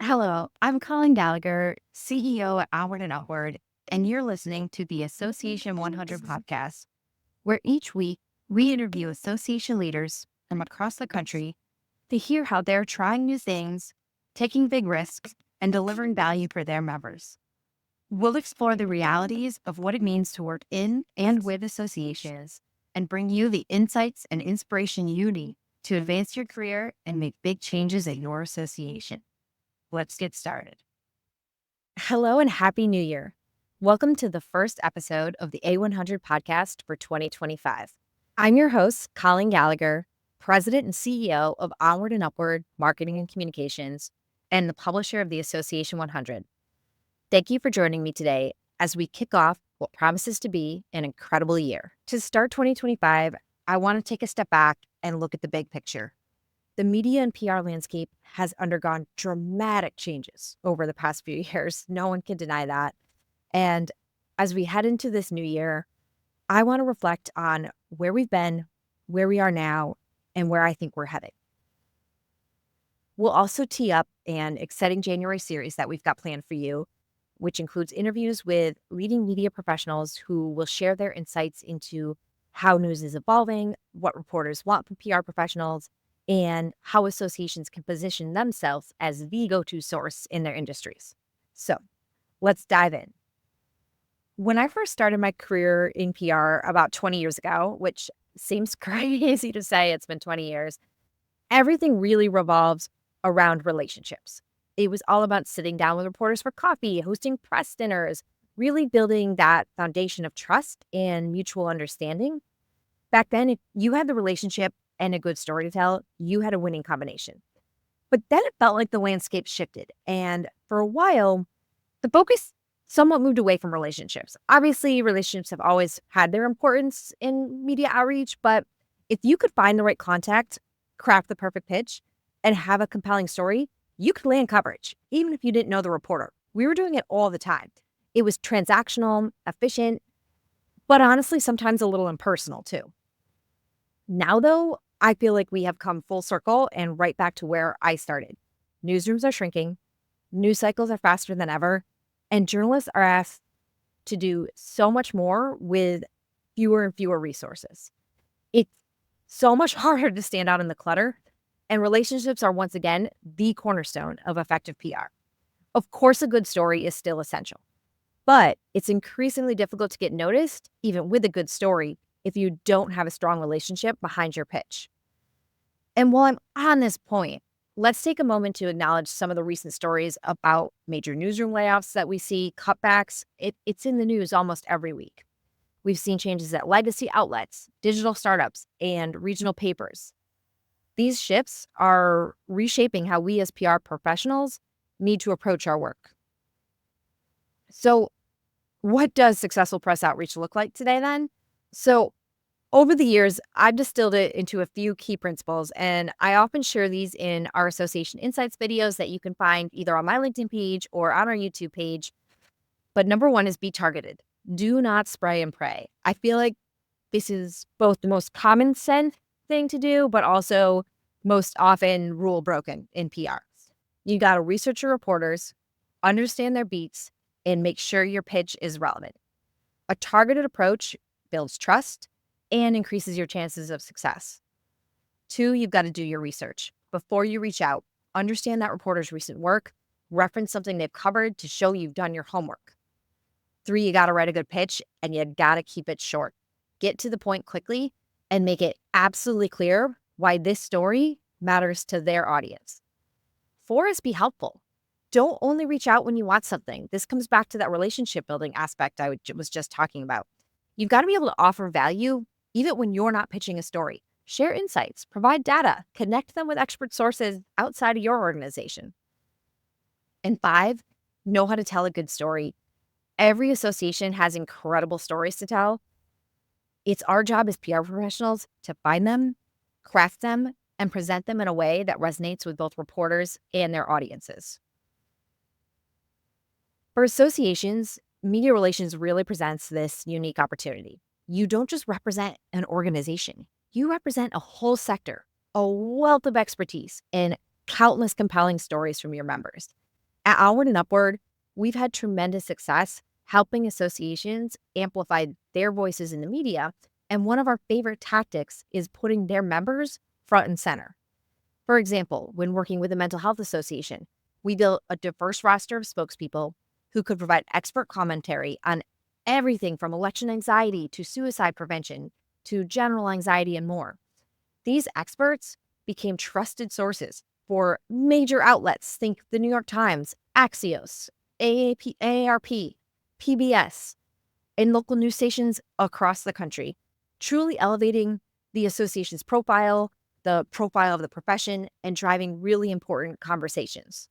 Hello, I'm Colleen Gallagher, CEO at Onward and Upward, and you're listening to the Association 100 Podcast, where each week we interview association leaders from across the country to hear how they're trying new things, taking big risks, and delivering value for their members. We'll explore the realities of what it means to work in and with associations and bring you the insights and inspiration you need to advance your career and make big changes at your association. Let's get started. Hello and Happy New Year. Welcome to the first episode of the A100 Podcast for 2025. I'm your host, Colleen Gallagher, President and CEO of Onward and Upward Marketing and Communications, and the publisher of the Association 100. Thank you for joining me today as we kick off what promises to be an incredible year. To start 2025, I want to take a step back and look at the big picture. The media and PR landscape has undergone dramatic changes over the past few years. No one can deny that. And as we head into this new year, I want to reflect on where we've been, where we are now, and where I think we're heading. We'll also tee up an exciting January series that we've got planned for you, which includes interviews with leading media professionals who will share their insights into how news is evolving, what reporters want from PR professionals, and how associations can position themselves as the go-to source in their industries. So let's dive in. When I first started my career in PR about 20 years ago, which seems crazy to say it's been 20 years, everything really revolves around relationships. It was all about sitting down with reporters for coffee, hosting press dinners, really building that foundation of trust and mutual understanding. Back then, if you had the relationship and a good story to tell, you had a winning combination. But then it felt like the landscape shifted. And for a while, the focus somewhat moved away from relationships. Obviously, relationships have always had their importance in media outreach, but if you could find the right contact, craft the perfect pitch, and have a compelling story, you could land coverage, even if you didn't know the reporter. We were doing it all the time. It was transactional, efficient, but honestly, sometimes a little impersonal too. Now, though, I feel like we have come full circle and right back to where I started. Newsrooms are shrinking, news cycles are faster than ever, and journalists are asked to do so much more with fewer and fewer resources. It's so much harder to stand out in the clutter, and relationships are once again the cornerstone of effective PR. Of course, a good story is still essential, but it's increasingly difficult to get noticed, even with a good story, if you don't have a strong relationship behind your pitch. And while I'm on this point, let's take a moment to acknowledge some of the recent stories about major newsroom layoffs that we see, cutbacks. It's in the news almost every week. We've seen changes at legacy outlets, digital startups, and regional papers. These shifts are reshaping how we as PR professionals need to approach our work. So, what does successful press outreach look like today then? So, over the years, I've distilled it into a few key principles, and I often share these in our Association Insights videos that you can find either on my LinkedIn page or on our YouTube page. But number one is be targeted. Do not spray and pray. I feel like this is both the most common sense thing to do, but also most often rule broken in PR. You got to research your reporters, understand their beats, and make sure your pitch is relevant. A targeted approach builds trust and increases your chances of success. 2, you've got to do your research. Before you reach out, understand that reporter's recent work, reference something they've covered to show you've done your homework. 3, you got to write a good pitch, and you got to keep it short. Get to the point quickly and make it absolutely clear why this story matters to their audience. 4 is be helpful. Don't only reach out when you want something. This comes back to that relationship building aspect I was just talking about. You've got to be able to offer value even when you're not pitching a story. Share insights, provide data, connect them with expert sources outside of your organization. And 5, know how to tell a good story. Every association has incredible stories to tell. It's our job as PR professionals to find them, craft them, and present them in a way that resonates with both reporters and their audiences. For associations, media relations really presents this unique opportunity. You don't just represent an organization. You represent a whole sector, a wealth of expertise, and countless compelling stories from your members. At Onward and Upward, we've had tremendous success helping associations amplify their voices in the media, and one of our favorite tactics is putting their members front and center. For example, when working with a mental health association, we built a diverse roster of spokespeople who could provide expert commentary on everything from election anxiety to suicide prevention to general anxiety and more. These experts became trusted sources for major outlets. Think the New York Times, Axios, AARP, PBS, and local news stations across the country, truly elevating the association's profile, the profile of the profession, and driving really important conversations.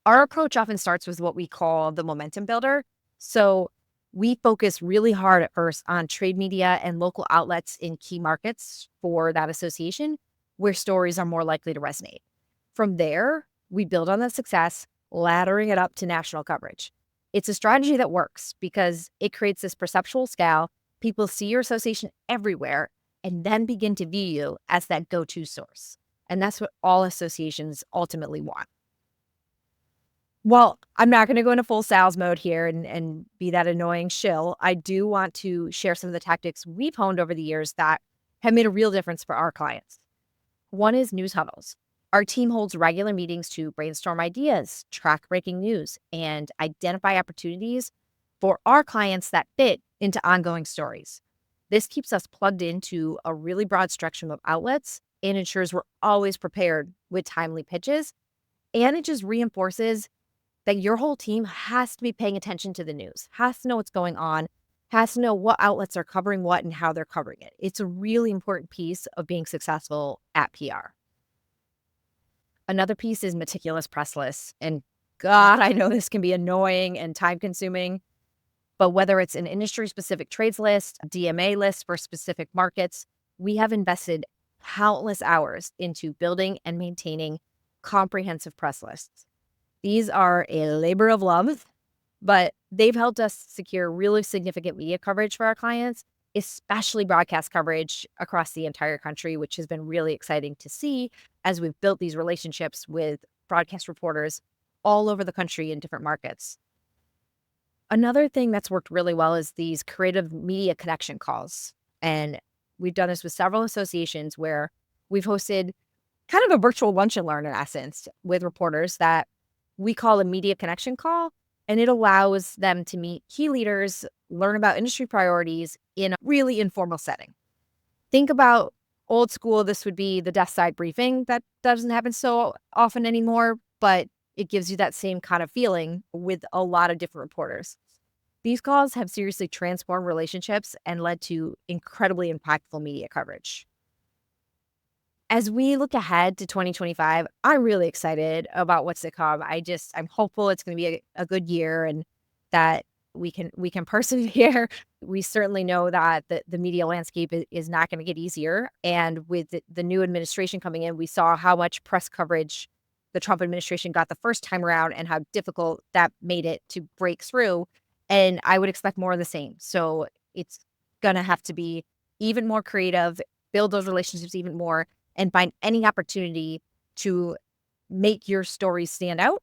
Our approach often starts with what we call the momentum builder. So we focus really hard at first on trade media and local outlets in key markets for that association where stories are more likely to resonate. From there, we build on that success, laddering it up to national coverage. It's a strategy that works because it creates this perceptual scale. People see your association everywhere and then begin to view you as that go-to source. And that's what all associations ultimately want. Well, I'm not going to go into full sales mode here and be that annoying shill. I do want to share some of the tactics we've honed over the years that have made a real difference for our clients. One is news huddles. Our team holds regular meetings to brainstorm ideas, track breaking news, and identify opportunities for our clients that fit into ongoing stories. This keeps us plugged into a really broad spectrum of outlets and ensures we're always prepared with timely pitches. And it just reinforces that your whole team has to be paying attention to the news, has to know what's going on, has to know what outlets are covering what and how they're covering it. It's a really important piece of being successful at PR. Another piece is meticulous press lists. And God, I know this can be annoying and time consuming, but whether it's an industry specific trades list, a DMA list for specific markets, we have invested countless hours into building and maintaining comprehensive press lists. These are a labor of love, but they've helped us secure really significant media coverage for our clients, especially broadcast coverage across the entire country, which has been really exciting to see as we've built these relationships with broadcast reporters all over the country in different markets. Another thing that's worked really well is these creative media connection calls. And we've done this with several associations where we've hosted kind of a virtual lunch and learn in essence with reporters that we call a media connection call, and it allows them to meet key leaders, learn about industry priorities in a really informal setting. Think about old school, this would be the desk side briefing. That doesn't happen so often anymore, but it gives you that same kind of feeling with a lot of different reporters. These calls have seriously transformed relationships and led to incredibly impactful media coverage. As we look ahead to 2025, I'm really excited about what's to come. I'm hopeful it's going to be a good year and that we can persevere. We certainly know that the media landscape is not going to get easier. And with the new administration coming in, we saw how much press coverage the Trump administration got the first time around and how difficult that made it to break through. And I would expect more of the same. So it's going to have to be even more creative, build those relationships even more, and find any opportunity to make your story stand out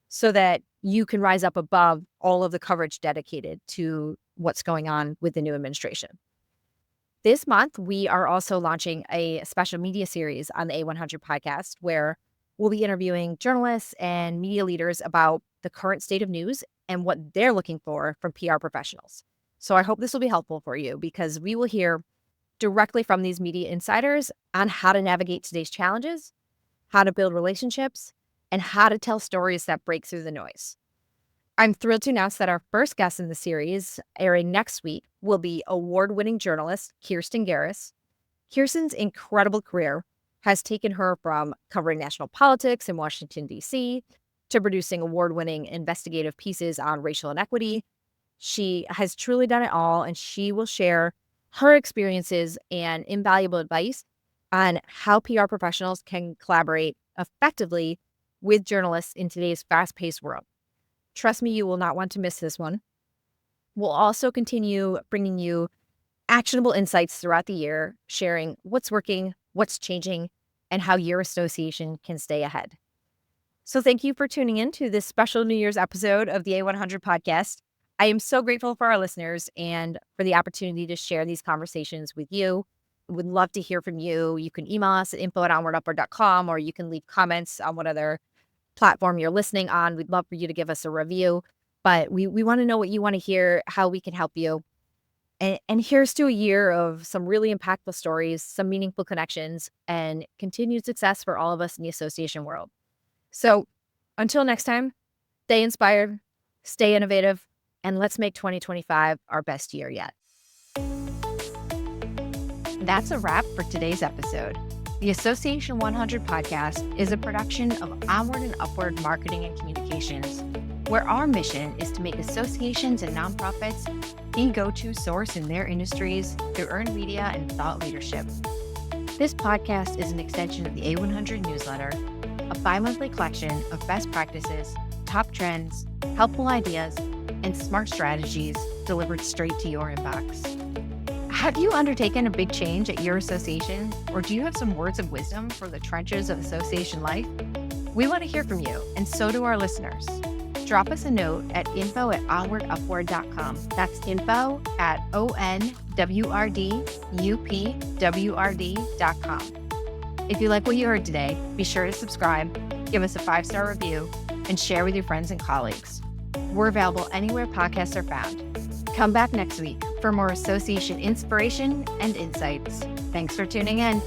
so that you can rise up above all of the coverage dedicated to what's going on with the new administration. This month, we are also launching a special media series on the A100 podcast where we'll be interviewing journalists and media leaders about the current state of news and what they're looking for from PR professionals. So I hope this will be helpful for you because we will hear directly from these media insiders on how to navigate today's challenges, how to build relationships, and how to tell stories that break through the noise. I'm thrilled to announce that our first guest in the series, airing next week, will be award-winning journalist Kirsten Garris. Kirsten's incredible career has taken her from covering national politics in Washington, D.C., to producing award-winning investigative pieces on racial inequity. She has truly done it all, and she will share her experiences and invaluable advice on how PR professionals can collaborate effectively with journalists in today's fast-paced world. Trust me, you will not want to miss this one. We'll also continue bringing you actionable insights throughout the year, sharing what's working, what's changing, and how your association can stay ahead. So thank you for tuning in to this special New Year's episode of the A100 Podcast. I am so grateful for our listeners and for the opportunity to share these conversations with you. Would love to hear from you. You can email us at info@onwardupward.com, or you can leave comments on whatever platform you're listening on. We'd love for you to give us a review, but we want to know what you want to hear, how we can help you. And here's to a year of some really impactful stories, some meaningful connections, and continued success for all of us in the association world. So until next time, stay inspired, stay innovative, and let's make 2025 our best year yet. That's a wrap for today's episode. The Association 100 Podcast is a production of Onward and Upward Marketing and Communications, where our mission is to make associations and nonprofits the go-to source in their industries through earned media and thought leadership. This podcast is an extension of the A100 newsletter, a bi-monthly collection of best practices, top trends, helpful ideas, and smart strategies delivered straight to your inbox. Have you undertaken a big change at your association, or do you have some words of wisdom for the trenches of association life? We want to hear from you, and so do our listeners. Drop us a note at info@onwardupward.com. That's info@onwardupward.com. If you like what you heard today, be sure to subscribe, give us a 5-star review, and share with your friends and colleagues. We're available anywhere podcasts are found. Come back next week for more association inspiration and insights. Thanks for tuning in.